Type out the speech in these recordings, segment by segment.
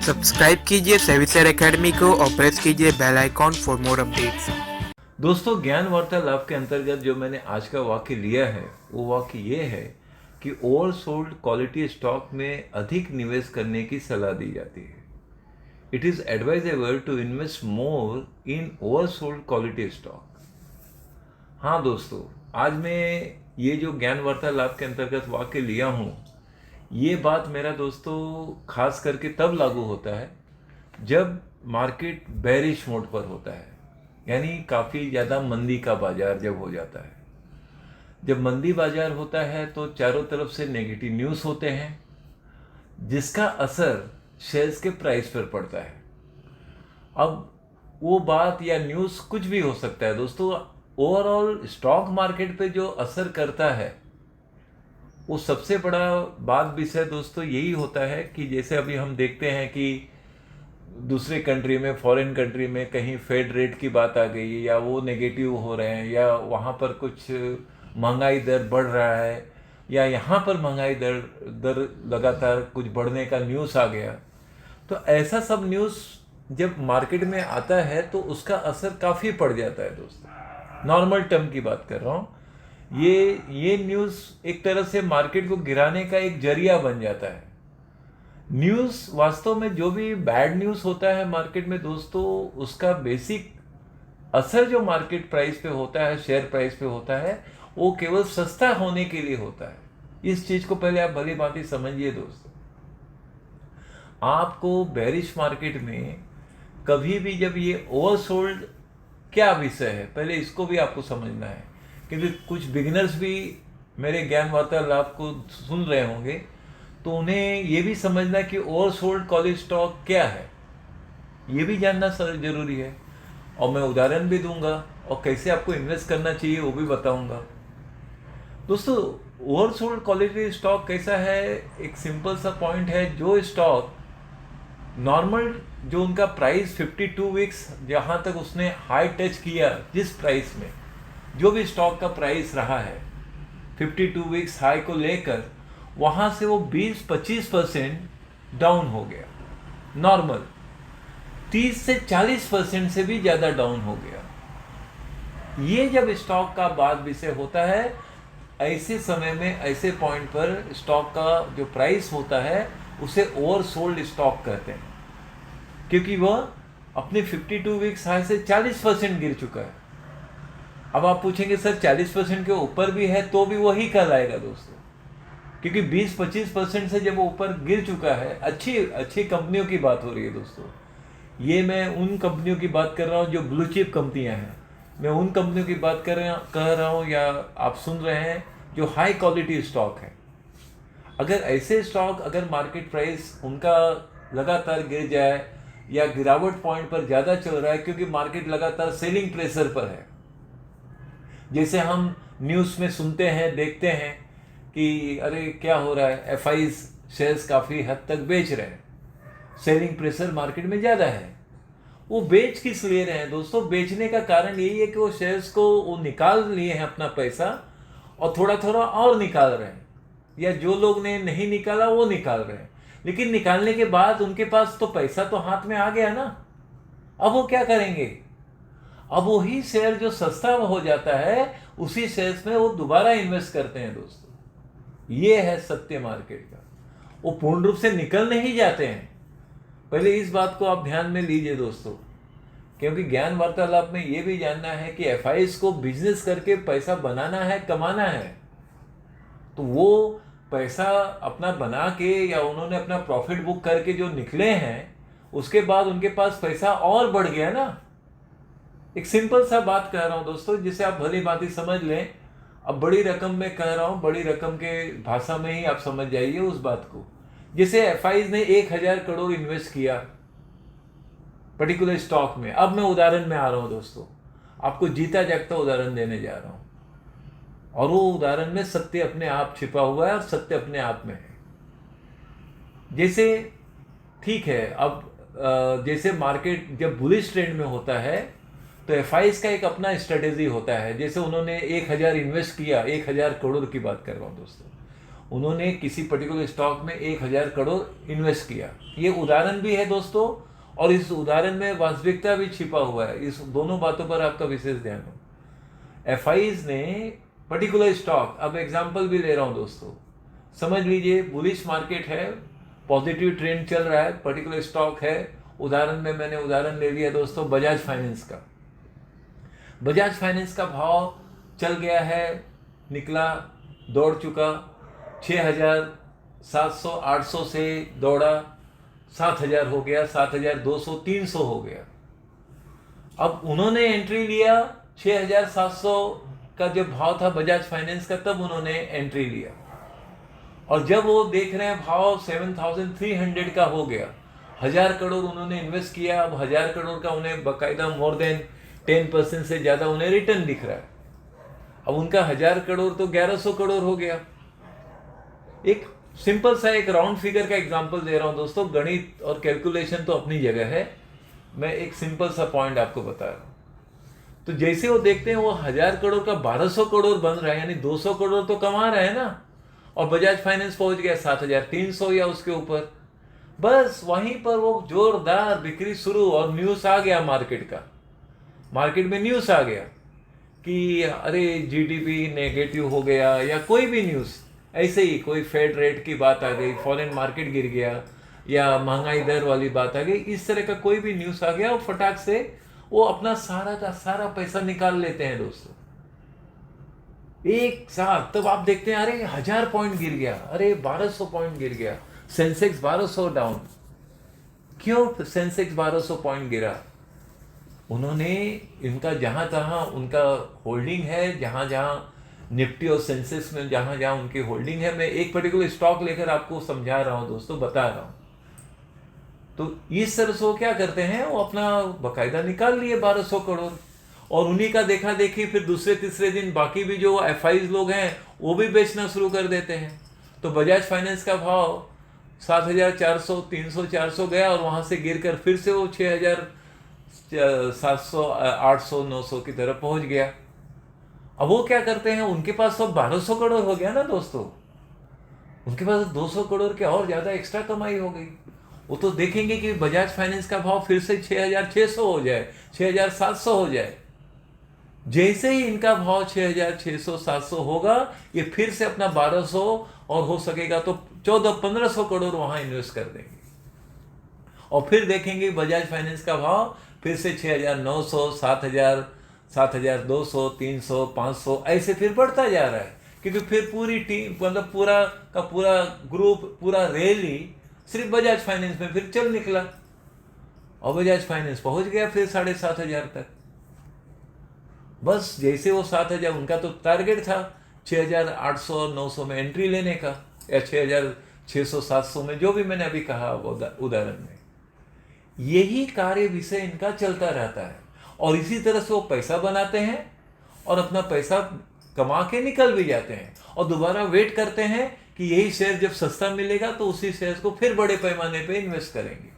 Subscribe कीजिए सेविसर academy को और प्रेस कीजिए bell icon for more updates. दोस्तों, ज्ञान वार्तालाप के अंतर्गत जो मैंने आज का वाक्य लिया है वो वाक्य ये है कि ओवरसोल्ड क्वालिटी स्टॉक में अधिक निवेश करने की सलाह दी जाती है। It is advisable to invest more in oversold quality stock. हाँ दोस्तों, आज मैं ये जो ज्ञान वार्तालाप के अंतर्गत वाक्य लिया हूँ, ये बात मेरा दोस्तों खास करके तब लागू होता है जब मार्केट बेरिश मोड पर होता है, यानी काफ़ी ज़्यादा मंदी का बाजार जब हो जाता है। जब मंदी बाजार होता है तो चारों तरफ से नेगेटिव न्यूज़ होते हैं, जिसका असर शेयर्स के प्राइस पर पड़ता है। अब वो बात या न्यूज़ कुछ भी हो सकता है दोस्तों, ओवरऑल स्टॉक मार्केट पे जो असर करता है वो सबसे बड़ा बात विषय दोस्तों यही होता है कि जैसे अभी हम देखते हैं कि दूसरे कंट्री में, फॉरेन कंट्री में कहीं फेड रेट की बात आ गई या वो नेगेटिव हो रहे हैं, या वहाँ पर कुछ महंगाई दर बढ़ रहा है, या यहाँ पर महंगाई दर लगातार कुछ बढ़ने का न्यूज़ आ गया। तो ऐसा सब न्यूज़ जब मार्केट में आता है तो उसका असर काफ़ी पड़ जाता है दोस्तों। नॉर्मल टर्म की बात कर रहा हूँ। ये न्यूज़ एक तरह से मार्केट को गिराने का एक जरिया बन जाता है। न्यूज़ वास्तव में जो भी बैड न्यूज़ होता है मार्केट में दोस्तों, उसका बेसिक असर जो मार्केट प्राइस पे होता है, शेयर प्राइस पे होता है, वो केवल सस्ता होने के लिए होता है। इस चीज़ को पहले आप भली भांति समझिए दोस्तों। आपको बेरिश मार्केट में कभी भी जब ये ओवरसोल्ड क्या विषय है, पहले इसको भी आपको समझना है, क्योंकि कुछ बिगिनर्स भी मेरे ज्ञान वार्तालाप को सुन रहे होंगे, तो उन्हें ये भी समझना कि ओवरसोल्ड कॉलेज स्टॉक क्या है, ये भी जानना जरूरी है। और मैं उदाहरण भी दूंगा और कैसे आपको इन्वेस्ट करना चाहिए वो भी बताऊंगा। दोस्तों, ओवरसोल्ड क्वालिटी स्टॉक कैसा है, एक सिंपल सा पॉइंट है। जो स्टॉक नॉर्मल, जो उनका प्राइस 52 वीक्स जहाँ तक उसने हाई टच किया, जिस प्राइस में जो भी स्टॉक का प्राइस रहा है 52 वीक्स हाई को लेकर, वहाँ से वो 20-25% डाउन हो गया। नॉर्मल 30 से 40% से भी ज़्यादा डाउन हो गया। ये जब स्टॉक का बाद विषय होता है, ऐसे समय में, ऐसे पॉइंट पर स्टॉक का जो प्राइस होता है उसे ओवरसोल्ड स्टॉक कहते हैं, क्योंकि वह अपने 52 वीक्स हाई से 40% गिर चुका है। अब आप पूछेंगे सर 40% के ऊपर भी है तो भी वही कहलाएगा दोस्तों, क्योंकि 20-25% से जब वो ऊपर गिर चुका है। अच्छी अच्छी कंपनियों की बात हो रही है दोस्तों। ये मैं उन कंपनियों की बात कर रहा हूँ जो ब्लू चिप कंपनियाँ हैं। मैं उन कंपनियों की बात कह रहा हूँ या आप सुन रहे हैं जो हाई क्वालिटी स्टॉक है। अगर ऐसे स्टॉक, अगर मार्केट प्राइस उनका लगातार गिर जाए या गिरावट पॉइंट पर ज़्यादा चल रहा है, क्योंकि मार्केट लगातार सेलिंग प्रेशर पर है, जैसे हम न्यूज़ में सुनते हैं, देखते हैं कि अरे क्या हो रहा है, एफआईज शेयर्स काफ़ी हद तक बेच रहे हैं, सेलिंग प्रेशर मार्केट में ज़्यादा है। वो बेच किस ले रहे हैं दोस्तों? बेचने का कारण यही है कि वो शेयर्स को वो निकाल लिए हैं अपना पैसा, और थोड़ा थोड़ा और निकाल रहे हैं, या जो लोग ने नहीं निकाला वो निकाल रहे हैं। लेकिन निकालने के बाद उनके पास तो पैसा तो हाथ में आ गया ना। अब वो क्या करेंगे? अब वही शेयर जो सस्ता हो जाता है, उसी शेयर्स में वो दोबारा इन्वेस्ट करते हैं दोस्तों। ये है सत्य मार्केट का। वो पूर्ण रूप से निकल नहीं जाते हैं। पहले इस बात को आप ध्यान में लीजिए दोस्तों, क्योंकि ज्ञान वार्तालाप में ये भी जानना है कि एफआईज को बिजनेस करके पैसा बनाना है, कमाना है। तो वो पैसा अपना बना के या उन्होंने अपना प्रॉफिट बुक करके जो निकले हैं, उसके बाद उनके पास पैसा और बढ़ गया ना। एक सिंपल सा बात कह रहा हूं दोस्तों, जिसे आप भली भांति समझ लें। अब बड़ी रकम में कह रहा हूं, बड़ी रकम के भाषा में ही आप समझ जाइए उस बात को। जैसे एफआईज ने 1000 करोड़ इन्वेस्ट किया पर्टिकुलर स्टॉक में। अब मैं उदाहरण में आ रहा हूं दोस्तों, आपको जीता जागता उदाहरण देने जा रहा हूं, और वो उदाहरण में सत्य अपने आप छिपा हुआ है और सत्य अपने आप में है। जैसे ठीक है, अब जैसे मार्केट जब बुलिश ट्रेंड में होता है तो एफआईज का एक अपना स्ट्रेटेजी होता है। जैसे उन्होंने 1000 इन्वेस्ट किया, 1000 करोड़ की बात कर रहा हूँ दोस्तों। उन्होंने किसी पर्टिकुलर स्टॉक में 1,000 करोड़ इन्वेस्ट किया। ये उदाहरण भी है दोस्तों, और इस उदाहरण में वास्तविकता भी छिपा हुआ है। इस दोनों बातों पर आपका विशेष ध्यान हो। एफआईज ने पर्टिकुलर स्टॉक, अब एग्जांपल भी ले रहा हूं दोस्तों, समझ लीजिए बुलिश मार्केट है, पॉजिटिव ट्रेंड चल रहा है, पर्टिकुलर स्टॉक है। उदाहरण में मैंने उदाहरण ले लिया दोस्तों बजाज फाइनेंस का। बजाज फाइनेंस का भाव चल गया है, निकला, दौड़ चुका 6,700 800 से दौड़ा 7,000 हो गया, 7,200 300 हो गया। अब उन्होंने एंट्री लिया 6,700 का जब भाव था बजाज फाइनेंस का, तब उन्होंने एंट्री लिया। और जब वो देख रहे हैं भाव 7,300 का हो गया, 1,000 करोड़ उन्होंने इन्वेस्ट किया, अब 1,000 करोड़ का उन्हें बाकायदा मोर देन 10% से ज़्यादा उन्हें रिटर्न दिख रहा है। अब उनका 1,000 करोड़ तो 1,100 करोड़ हो गया। एक सिंपल सा एक राउंड फिगर का एग्जांपल दे रहा हूं दोस्तों, गणित और कैलकुलेशन तो अपनी जगह है, मैं एक सिंपल सा पॉइंट आपको बता रहा हूं। तो जैसे वो देखते हैं वो 1,000 करोड़ का 1,200 करोड़ बन रहा है, यानी 200 करोड़ तो कमा रहे हैं ना, और बजाज फाइनेंस पहुंच गया 7,300 या उसके ऊपर। बस वहीं पर वो जोरदार बिक्री शुरू, और न्यूज आ गया मार्केट का, मार्केट में न्यूज आ गया कि अरे जीडीपी नेगेटिव हो गया, या कोई भी न्यूज ऐसे ही, कोई फेड रेट की बात आ गई, फॉरेन मार्केट गिर गया, या महंगाई दर वाली बात आ गई, इस तरह का कोई भी न्यूज आ गया और फटाक से वो अपना सारा का सारा पैसा निकाल लेते हैं दोस्तों एक साथ। तब आप देखते हैं अरे 1,000 पॉइंट गिर गया, अरे 1,200 पॉइंट गिर गया, सेंसेक्स 1,200 डाउन। क्यों सेंसेक्स 1,200 पॉइंट गिरा? उन्होंने इनका जहां तहां उनका होल्डिंग है, जहां जहां निफ्टी और सेंसेक्स में जहां जहां उनकी होल्डिंग है, मैं एक पर्टिकुलर स्टॉक लेकर आपको समझा रहा हूं दोस्तों, बता रहा हूं। तो इस तरह से वो क्या करते हैं, वो अपना बाकायदा निकाल लिए 1,200 करोड़, और उन्हीं का देखा देखी फिर दूसरे तीसरे दिन बाकी भी जो एफआईज लोग हैं वो भी बेचना शुरू कर देते हैं। तो बजाज फाइनेंस का भाव 7,400 300 400 गया, और वहां से गिरकर फिर से वो 6,700 800 900 की तरफ पहुंच गया। अब वो क्या करते हैं, उनके पास तो 1,200 करोड़ हो गया ना दोस्तों, उनके पास 200 करोड़ के और ज्यादा एक्स्ट्रा कमाई हो गई। वो तो देखेंगे कि बजाज फाइनेंस का भाव फिर से 6,600 हो जाए, 6,700 हो जाए। जैसे ही इनका भाव 6,600 700 होगा, ये फिर से अपना 1,200 और हो सकेगा तो 1,400-1,500 करोड़ वहां इन्वेस्ट कर देंगे, और फिर देखेंगे बजाज फाइनेंस का भाव फिर से 6,900 7,000 7,200 300 500 ऐसे फिर बढ़ता जा रहा है, क्योंकि फिर पूरी टीम, मतलब पूरा का पूरा ग्रुप, पूरा रैली सिर्फ बजाज फाइनेंस में फिर चल निकला, और बजाज फाइनेंस पहुंच गया फिर 7,500 तक। बस जैसे वो 7,000, उनका तो टारगेट था 6,800 900 में एंट्री लेने का, या 6,600 700 में, जो भी मैंने अभी कहा उदाहरण में। यही कार्य विषय इनका चलता रहता है, और इसी तरह से वो पैसा बनाते हैं और अपना पैसा कमा के निकल भी जाते हैं, और दोबारा वेट करते हैं कि यही शेयर जब सस्ता मिलेगा तो उसी शेयर को फिर बड़े पैमाने पे इन्वेस्ट करेंगे।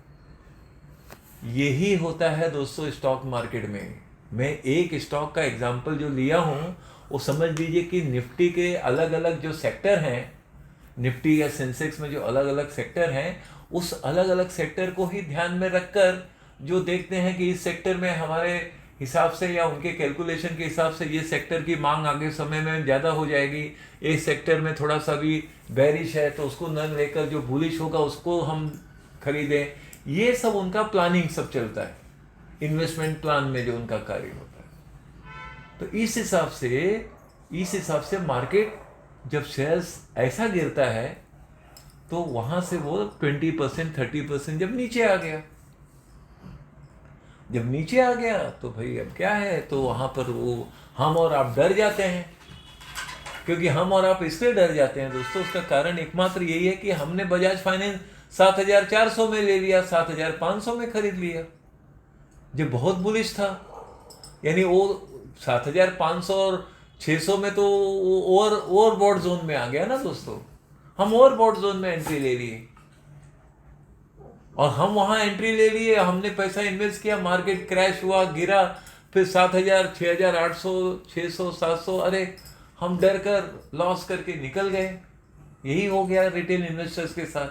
यही होता है दोस्तों स्टॉक मार्केट में। मैं एक स्टॉक का एग्जांपल जो लिया हूं, वो समझ लीजिए कि निफ्टी के अलग अलग जो सेक्टर हैं, निफ्टी या सेंसेक्स में जो अलग अलग सेक्टर हैं, उस अलग अलग सेक्टर को ही ध्यान में रखकर जो देखते हैं कि इस सेक्टर में हमारे हिसाब से या उनके कैलकुलेशन के हिसाब से ये सेक्टर की मांग आगे समय में ज़्यादा हो जाएगी, इस सेक्टर में थोड़ा सा भी बेरिश है तो उसको न लेकर जो बुलिश होगा उसको हम खरीदें। ये सब उनका प्लानिंग सब चलता है, इन्वेस्टमेंट प्लान में जो उनका कार्य होता है। तो इस हिसाब से मार्केट जब शेयर्स ऐसा गिरता है तो वहां से वो 20% 30% जब नीचे आ गया, जब नीचे आ गया तो भाई अब क्या है, तो वहां पर वो हम और आप डर जाते हैं। क्योंकि हम और आप इसलिए डर जाते हैं दोस्तों, उसका कारण एकमात्र यही है कि हमने बजाज फाइनेंस 7,400 में ले लिया, 7,500 में खरीद लिया, जो बहुत बुलिश था। यानी वो 7,500 और 600 में तो ओवरबॉट जोन में आ गया ना दोस्तों, हम ओवरबॉट जोन में एंट्री ले लिए, और हम वहां एंट्री ले लिए, हमने पैसा इन्वेस्ट किया, मार्केट क्रैश हुआ, गिरा, फिर 7,000 6,800 600 700, अरे हम डर कर लॉस करके निकल गए। यही हो गया रिटेल इन्वेस्टर्स के साथ।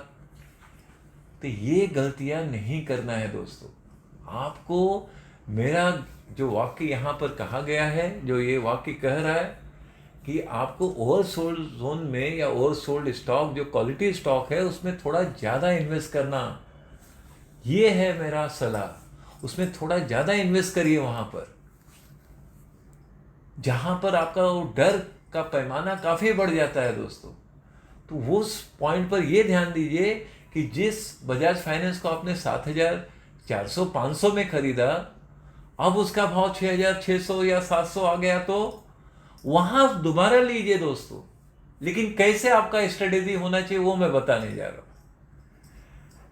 तो ये गलतियां नहीं करना है दोस्तों। आपको मेरा जो वाक्य यहाँ पर कहा गया है, जो ये वाक्य कह रहा है कि आपको ओवरसोल्ड जोन में या ओवरसोल्ड स्टॉक जो क्वालिटी स्टॉक है उसमें थोड़ा ज़्यादा इन्वेस्ट करना, ये है मेरा सलाह। उसमें थोड़ा ज़्यादा इन्वेस्ट करिए वहाँ पर जहाँ पर आपका वो डर का पैमाना काफ़ी बढ़ जाता है दोस्तों। तो वो उस पॉइंट पर ये ध्यान दीजिए कि जिस बजाज फाइनेंस को आपने 7,400-500 में खरीदा, अब उसका भाव 6,600 या 700 आ गया, तो वहां दोबारा लीजिए दोस्तों। लेकिन कैसे आपका स्ट्रेटेजी होना चाहिए वो मैं बताने जा रहा हूं।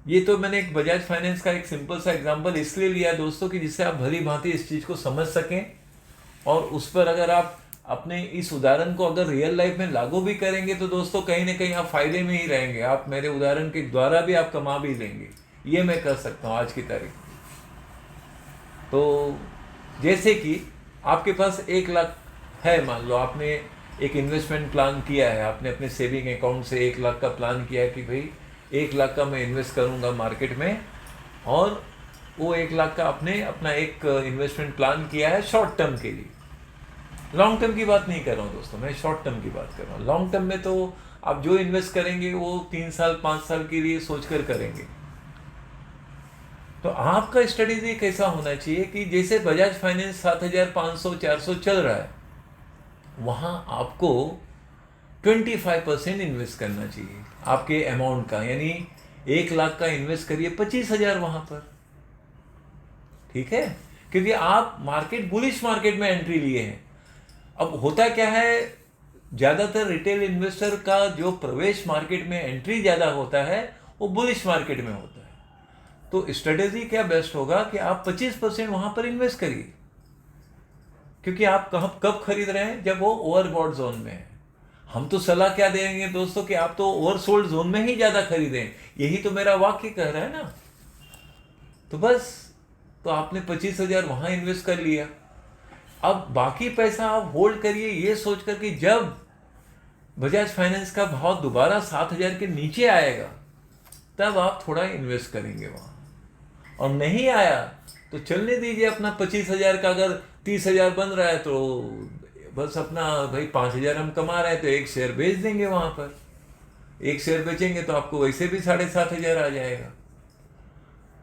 ये तो मैंने एक बजाज फाइनेंस का एक सिंपल सा एग्जांपल इसलिए लिया दोस्तों कि जिससे आप भली भांति इस चीज को समझ सकें, और उस पर अगर आप अपने इस उदाहरण को अगर रियल लाइफ में लागू भी करेंगे तो दोस्तों कहीं ना कहीं आप फायदे में ही रहेंगे। आप मेरे उदाहरण के द्वारा भी आप कमा भी लेंगे, ये मैं कर सकता हूँ आज की तारीख में। तो जैसे कि आपके पास 1 लाख है, मान लो आपने एक इन्वेस्टमेंट प्लान किया है, आपने अपने सेविंग अकाउंट से 1 लाख का प्लान किया है कि भाई 1 लाख का मैं इन्वेस्ट करूँगा मार्केट में, और वो 1 लाख का आपने अपना एक इन्वेस्टमेंट प्लान किया है शॉर्ट टर्म के लिए। लॉन्ग टर्म की बात नहीं कर रहा हूँ दोस्तों, मैं शॉर्ट टर्म की बात कर रहा हूँ। लॉन्ग टर्म में तो आप जो इन्वेस्ट करेंगे वो 3 साल 5 साल के लिए सोचकर करेंगे। तो आपका स्ट्रेटेजी कैसा होना चाहिए कि जैसे बजाज फाइनेंस 7,500-400 चल रहा है, वहाँ आपको 25% इन्वेस्ट करना चाहिए आपके अमाउंट का। यानी 1 लाख का इन्वेस्ट करिए 25,000 वहाँ पर, ठीक है? क्योंकि आप मार्केट बुलिश मार्केट में एंट्री लिए हैं। अब होता क्या है, ज़्यादातर रिटेल इन्वेस्टर का जो प्रवेश मार्केट में एंट्री ज़्यादा होता है वो बुलिश मार्केट में होता है। तो स्ट्रेटेजी क्या बेस्ट होगा कि आप 25% वहाँ पर इन्वेस्ट करिए, क्योंकि आप कब खरीद रहे हैं, जब वो ओवरबॉट जोन में है। हम तो सलाह क्या देंगे दोस्तों कि आप तो ओवरसोल्ड जोन में ही ज़्यादा खरीदें, यही तो मेरा वाक्य कह रहा है ना। तो बस, तो आपने 25,000 वहाँ इन्वेस्ट कर लिया। अब बाकी पैसा आप होल्ड करिए ये सोचकर कि जब बजाज फाइनेंस का भाव दोबारा 7,000 के नीचे आएगा तब आप थोड़ा इन्वेस्ट करेंगे वहाँ, और नहीं आया तो चलने दीजिए अपना 25,000 का। अगर 30,000 बन रहा है तो बस अपना भाई 5,000 हम कमा रहे हैं तो एक शेयर बेच देंगे वहाँ पर। एक शेयर बेचेंगे तो आपको वैसे भी 7,500 आ जाएगा।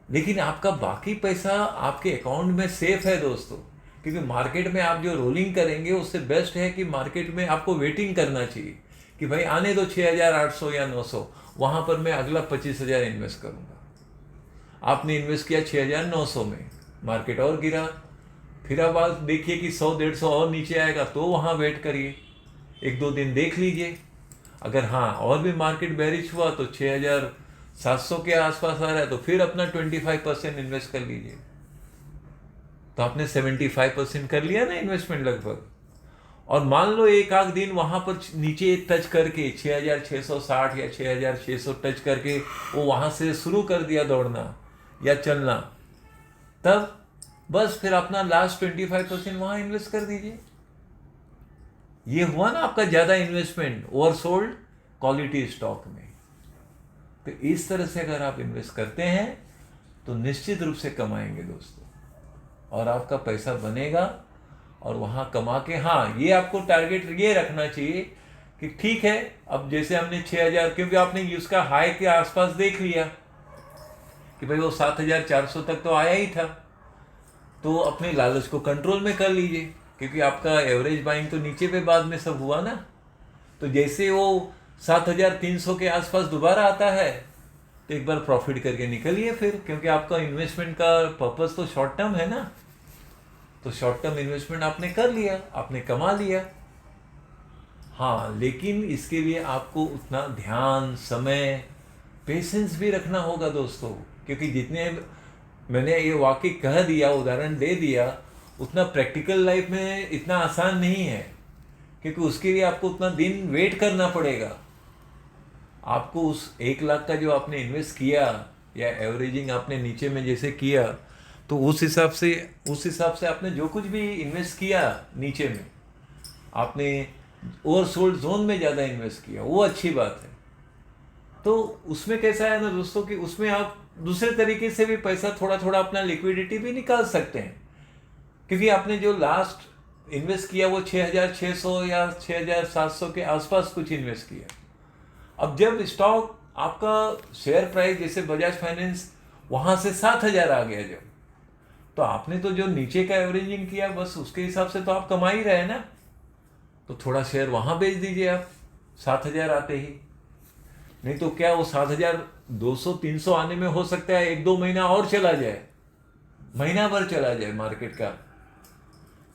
लेकिन आपका बाकी पैसा आपके अकाउंट में सेफ है दोस्तों, क्योंकि मार्केट में आप जो रोलिंग करेंगे उससे बेस्ट है कि मार्केट में आपको वेटिंग करना चाहिए कि भाई आने दो 6,800 या 900, वहाँ पर मैं अगला 25,000 इन्वेस्ट करूँगा। आपने इन्वेस्ट किया 6,900 में, मार्केट और गिरा, फिर अब आप देखिए कि 100-150 और नीचे आएगा तो वहाँ वेट करिए, 1-2 दिन देख लीजिए। अगर हाँ और भी मार्केट बेरिश हुआ तो 6,700 के आसपास आ रहा है तो फिर अपना 25% इन्वेस्ट कर लीजिए। तो आपने 75% कर लिया ना इन्वेस्टमेंट लगभग। और मान लो एक आध दिन वहां पर नीचे टच करके 6,660 या 6,600 टच करके वो वहां से शुरू कर दिया दौड़ना या चलना, तब बस फिर अपना लास्ट 25% वहां इन्वेस्ट कर दीजिए। ये हुआ ना आपका ज्यादा इन्वेस्टमेंट ओवरसोल्ड क्वालिटी स्टॉक में। तो इस तरह से अगर आप इन्वेस्ट करते हैं तो निश्चित रूप से कमाएंगे दोस्तों, और आपका पैसा बनेगा और वहां कमा के, हाँ ये आपको टारगेट ये रखना चाहिए कि ठीक है अब जैसे हमने 6,000, क्योंकि आपने उसका हाई के आसपास देख लिया कि भाई वो 7,400 तक तो आया ही था, तो अपने लालच को कंट्रोल में कर लीजिए, क्योंकि आपका एवरेज बाइंग तो नीचे पे बाद में सब हुआ ना। तो जैसे वो 7,300 के आसपास दोबारा आता है तो एक बार प्रॉफिट करके निकलिए फिर, क्योंकि आपका इन्वेस्टमेंट का पर्पस तो शॉर्ट टर्म है ना। तो शॉर्ट टर्म इन्वेस्टमेंट आपने कर लिया, आपने कमा लिया। हाँ, लेकिन इसके लिए आपको उतना ध्यान, समय, पेशेंस भी रखना होगा दोस्तों, क्योंकि जितने मैंने ये वाकई कह दिया, उदाहरण दे दिया, उतना प्रैक्टिकल लाइफ में इतना आसान नहीं है, क्योंकि उसके लिए आपको उतना दिन वेट करना पड़ेगा। आपको उस 1 लाख का जो आपने इन्वेस्ट किया या एवरेजिंग आपने नीचे में जैसे किया, तो उस हिसाब से आपने जो कुछ भी इन्वेस्ट किया नीचे में, आपने ओवरसोल्ड जोन में ज़्यादा इन्वेस्ट किया, वो अच्छी बात है। तो उसमें कैसा है ना दोस्तों कि उसमें आप दूसरे तरीके से भी पैसा थोड़ा थोड़ा अपना लिक्विडिटी भी निकाल सकते हैं, क्योंकि आपने जो लास्ट इन्वेस्ट किया वो 6,600 या 6,700 के आसपास कुछ इन्वेस्ट किया। अब जब स्टॉक आपका शेयर प्राइस जैसे बजाज फाइनेंस वहां से 7,000 आ गया जब, तो आपने तो जो नीचे का एवरेजिंग किया बस उसके हिसाब से तो आप कमा ही रहे ना। तो थोड़ा शेयर वहां बेच दीजिए आप 7,000 आते ही। नहीं तो क्या वो 7,200-300 आने में हो सकता है 1-2 महीना और चला जाए, महीना भर चला जाए मार्केट का।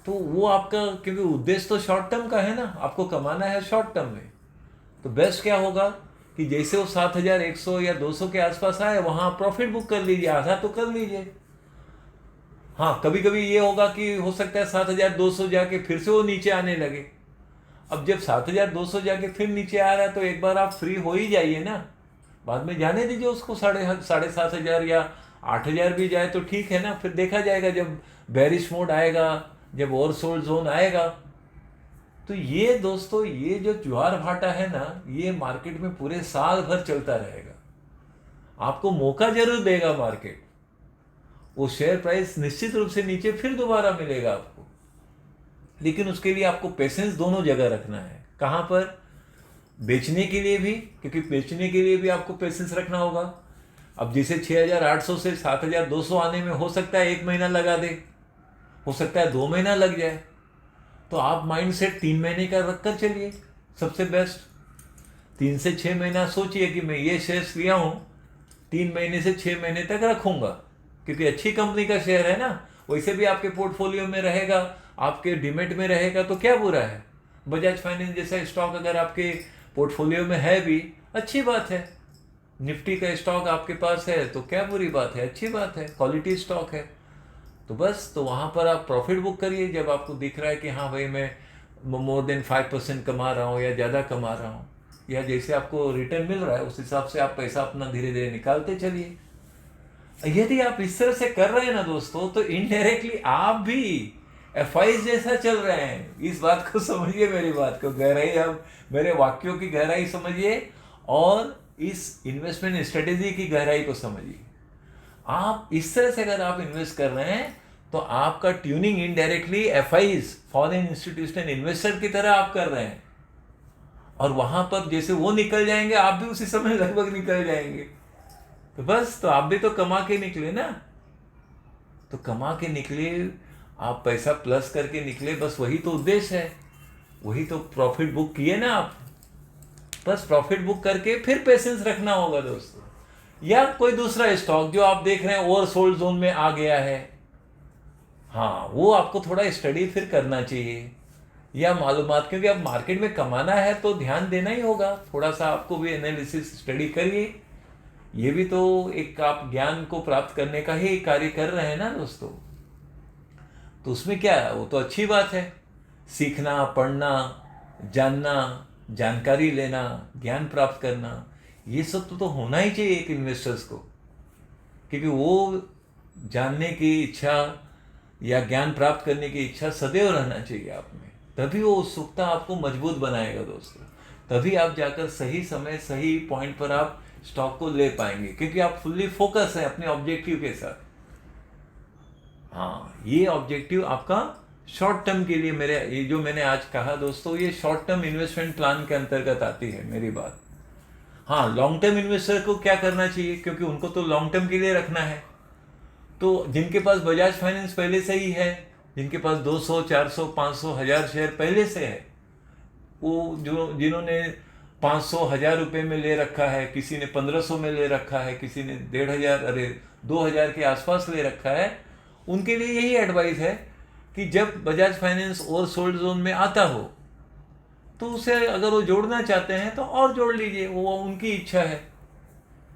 तो वो आपका, क्योंकि उद्देश्य तो शॉर्ट टर्म का है ना, आपको कमाना है शॉर्ट टर्म में। तो बेस्ट क्या होगा कि जैसे वो 7,100 या 200 के आसपास आए वहां प्रॉफिट बुक कर लीजिए, आधा तो कर लीजिए। हाँ, कभी कभी ये होगा कि हो सकता है 7,200 जाके फिर से वो नीचे आने लगे। अब जब 7,200 जाके फिर नीचे आ रहा है तो एक बार आप फ्री हो ही जाइए ना, बाद में जाने दीजिए उसको 7,500 या 8,000 भी जाए तो ठीक है ना। फिर देखा जाएगा जब बेरिश मोड आएगा, जब ओवरसोल्ड जोन आएगा। तो ये दोस्तों, ये जो ज्वार भाटा है ना, ये मार्केट में पूरे साल भर चलता रहेगा। आपको मौका जरूर देगा मार्केट, वो शेयर प्राइस निश्चित रूप से नीचे फिर दोबारा मिलेगा आपको, लेकिन उसके लिए आपको पेशेंस दोनों जगह रखना है। कहां पर? बेचने के लिए भी, क्योंकि बेचने के लिए भी आपको पेशेंस रखना होगा। अब जैसे 6,800 से 7,200 आने में हो सकता है 1 महीना लगा दे, हो सकता है 2 महीना लग जाए। तो आप माइंड सेट 3 महीने का रखकर चलिए, सबसे बेस्ट। 3 से 6 महीना सोचिए कि मैं ये शेयर्स लिया हूं, 3 महीने से 6 महीने तक रखूंगा, क्योंकि अच्छी कंपनी का शेयर है ना। वैसे भी आपके पोर्टफोलियो में रहेगा, आपके डिमेट में रहेगा, तो क्या बुरा है। बजाज फाइनेंस जैसा स्टॉक अगर आपके पोर्टफोलियो में है भी, अच्छी बात है। निफ्टी का स्टॉक आपके पास है तो क्या बुरी बात है, अच्छी बात है, क्वालिटी स्टॉक है। तो बस, तो वहां पर आप प्रॉफिट बुक करिए जब आपको दिख रहा है कि हाँ भाई मैं मोर देन 5% कमा रहा हूँ या ज़्यादा कमा रहा हूँ, या जैसे आपको रिटर्न मिल रहा है उस हिसाब से आप पैसा अपना धीरे धीरे निकालते चलिए। यदि आप इस तरह से कर रहे हैं ना दोस्तों, तो इनडायरेक्टली आप भी एफआईज जैसा चल रहे हैं। इस बात को समझिए, मेरी बात को गहराई, अब मेरे वाक्यों की गहराई समझिए और इस इन्वेस्टमेंट स्ट्रेटेजी की गहराई को समझिए। आप इस तरह से अगर आप इन्वेस्ट कर रहे हैं तो आपका tuning indirectly FIIs, foreign institutional investor की तरह आप कर रहे हैं। और वहां पर जैसे वो निकल जाएंगे आप भी उसी समय लगभग निकल जाएंगे। तो बस, तो आप भी तो कमा के निकले ना। तो कमा के निकले, आप पैसा प्लस करके निकले, बस वही तो उद्देश्य है। वही तो प्रॉफिट बुक किए ना आप। बस प्रॉफिट बुक करके फिर पेशेंस रखना होगा दोस्तों। या कोई दूसरा स्टॉक जो आप देख रहे हैं ओवरसोल्ड जोन में आ गया है, हाँ, वो आपको थोड़ा स्टडी फिर करना चाहिए, या मालूमात, क्योंकि अब मार्केट में कमाना है तो ध्यान देना ही होगा। थोड़ा सा आपको भी एनालिसिस स्टडी करिए। ये भी तो एक आप ज्ञान को प्राप्त करने का ही कार्य कर रहे हैं ना दोस्तों। तो उसमें क्या है, वो तो अच्छी बात है। सीखना, पढ़ना, जानना, जानकारी लेना, ज्ञान प्राप्त करना, ये सब तो होना ही चाहिए एक इन्वेस्टर्स को, क्योंकि वो जानने की इच्छा या ज्ञान प्राप्त करने की इच्छा सदैव रहना चाहिए आप में। तभी वो उत्सुकता आपको मजबूत बनाएगा दोस्तों। तभी आप जाकर सही समय सही पॉइंट पर आप स्टॉक को ले पाएंगे, क्योंकि आप फुल्ली फोकस है अपने ऑब्जेक्टिव के साथ। हाँ, ये ऑब्जेक्टिव आपका शॉर्ट टर्म के लिए, मेरे ये जो मैंने आज कहा दोस्तों, ये शॉर्ट टर्म इन्वेस्टमेंट प्लान के अंतर्गत आती है मेरी बात। हाँ, लॉन्ग टर्म इन्वेस्टर को क्या करना चाहिए, क्योंकि उनको तो लॉन्ग टर्म के लिए रखना है। तो जिनके पास बजाज फाइनेंस पहले से ही है, जिनके पास 200, 400, 500, 1000 शेयर पहले से है, वो जो जिन्होंने 500, 1000 रुपये में ले रखा है, किसी ने 1500 में ले रखा है, किसी ने 1500, अरे 2000 के आसपास ले रखा है, उनके लिए यही एडवाइस है कि जब बजाज फाइनेंस ओवरसोल्ड जोन में आता हो तो उसे अगर वो जोड़ना चाहते हैं तो और जोड़ लीजिए, वो उनकी इच्छा है।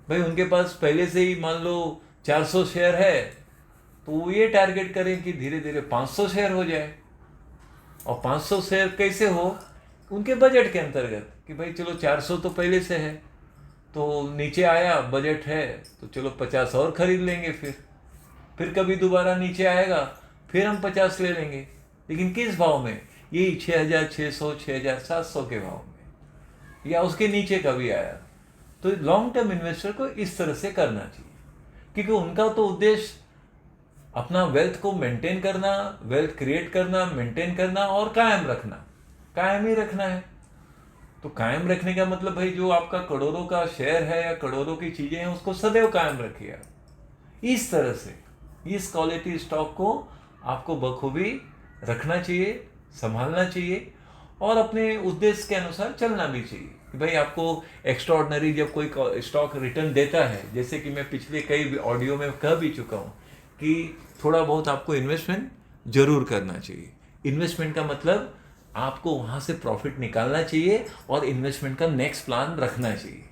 भाई उनके पास पहले से ही मान लो 400 शेयर है, तो वो ये टारगेट करें कि धीरे धीरे 500 शेयर हो जाए। और 500 शेयर कैसे हो, उनके बजट के अंतर्गत, कि भाई चलो 400 तो पहले से है, तो नीचे आया बजट है तो चलो 50 और खरीद लेंगे। फिर कभी दोबारा नीचे आएगा फिर हम 50 ले लेंगे, लेकिन किस भाव में, यही 6,600, 6,700 के भाव में, या उसके नीचे कभी आया तो लॉन्ग टर्म इन्वेस्टर को इस तरह से करना चाहिए, क्योंकि उनका तो उद्देश्य अपना वेल्थ को मेंटेन करना, वेल्थ क्रिएट करना, मेंटेन करना और कायम रखना, कायम ही रखना है। तो कायम रखने का मतलब भाई जो आपका करोड़ों का शेयर है या करोड़ों की चीजें हैं उसको सदैव कायम रखिए आप। इस तरह से इस क्वालिटी स्टॉक को आपको बखूबी रखना चाहिए, संभालना चाहिए और अपने उद्देश्य के अनुसार चलना भी चाहिए कि भाई आपको एक्स्ट्रा ऑर्डिनरी जब कोई स्टॉक रिटर्न देता है, जैसे कि मैं पिछले कई ऑडियो में कह भी चुका हूँ कि थोड़ा बहुत आपको इन्वेस्टमेंट जरूर करना चाहिए। इन्वेस्टमेंट का मतलब आपको वहाँ से प्रॉफिट निकालना चाहिए और इन्वेस्टमेंट का नेक्स्ट प्लान रखना चाहिए।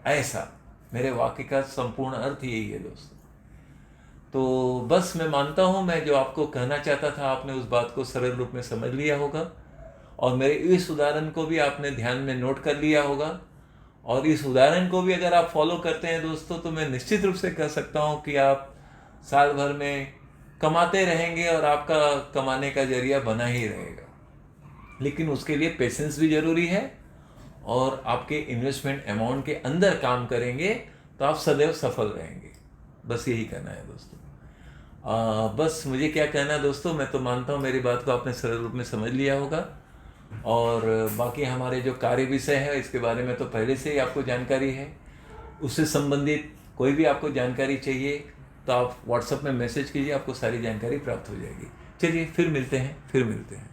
ऐसा मेरे वाक्य का संपूर्ण अर्थ यही है दोस्तों। तो बस मैं मानता हूँ मैं जो आपको कहना चाहता था आपने उस बात को सरल रूप में समझ लिया होगा और मेरे इस उदाहरण को भी आपने ध्यान में नोट कर लिया होगा। और इस उदाहरण को भी अगर आप फॉलो करते हैं दोस्तों तो मैं निश्चित रूप से कह सकता हूँ कि आप साल भर में कमाते रहेंगे और आपका कमाने का जरिया बना ही रहेगा। लेकिन उसके लिए पेशेंस भी जरूरी है और आपके इन्वेस्टमेंट अमाउंट के अंदर काम करेंगे तो आप सदैव सफल रहेंगे। बस यही कहना है दोस्तों। बस मुझे क्या कहना है दोस्तों, मैं तो मानता हूँ मेरी बात को आपने सरल रूप में समझ लिया होगा। और बाकी हमारे जो कार्य विषय है इसके बारे में तो पहले से ही आपको जानकारी है। उससे संबंधित कोई भी आपको जानकारी चाहिए तो आप व्हाट्सएप में मैसेज कीजिए, आपको सारी जानकारी प्राप्त हो जाएगी। चलिए फिर मिलते हैं।